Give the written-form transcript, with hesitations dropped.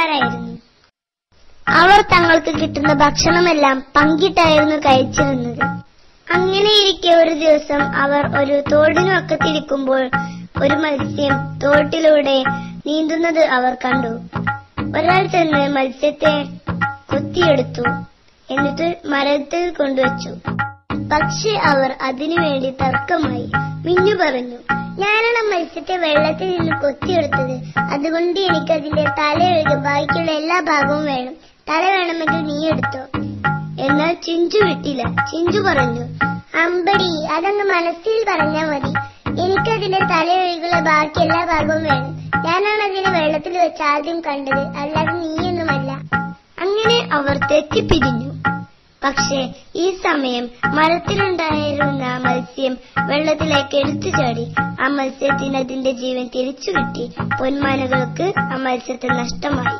കൂട്ടുകാരായിരുന്നു. അവർ തങ്ങൾക്ക് കിട്ടുന്ന ഭക്ഷണമെല്ലാം പങ്കിട്ടായിരുന്നു കഴിച്ചിരുന്നത്. അങ്ങനെയിരിക്കെ ഒരു ദിവസം അവർ ഒരു തോടിനൊക്കത്തിരിക്കുമ്പോൾ ഒരു മത്സ്യം തോട്ടിലൂടെ നീന്തുന്നത് അവർ കണ്ടു. ഒരാൾ ചെന്ന് മത്സ്യത്തെ കൊത്തിയെടുത്തു, എന്നിട്ട് മരത്തിൽ കൊണ്ടുവച്ചു. പക്ഷെ അവർ അതിനുവേണ്ടി തർക്കമായി. മിന്നു പറഞ്ഞു, ഞാനാണ് മത്സ്യത്തെ വെള്ളത്തിൽ നിന്ന് കൊത്തിയെടുത്തത്, അതുകൊണ്ട് എനിക്കതിന്റെ തലയൊഴികെ ബാക്കിയുള്ള എല്ലാ ഭാഗവും വേണം. തല വേണമെങ്കിൽ നീ എടുത്തോ. എന്നാൽ ചിഞ്ചു വിട്ടില്ല. ചിഞ്ചു പറഞ്ഞു, അമ്പടി, അതങ്ങ് മനസ്സിൽ പറഞ്ഞാൽ മതി. എനിക്കതിന്റെ തലയൊഴികെയുള്ള ബാക്കി എല്ലാ ഭാഗവും വേണം. ഞാനാണ് അതിനെ വെള്ളത്തിൽ വെച്ച് ആദ്യം കണ്ടത്, അല്ലാതെ നീയൊന്നുമല്ല. അങ്ങനെ അവർ തെറ്റിപ്പിരിഞ്ഞു. പക്ഷേ ഈ സമയം മരത്തിലുണ്ടായിരുന്ന മത്സ്യം വെള്ളത്തിലേക്ക് എടുത്തു ചാടി. ആ മത്സ്യത്തിന് അതിന്റെ ജീവൻ തിരിച്ചു കിട്ടി. പൊന്മാനുകൾക്ക് ആ മത്സ്യത്തെ നഷ്ടമായി.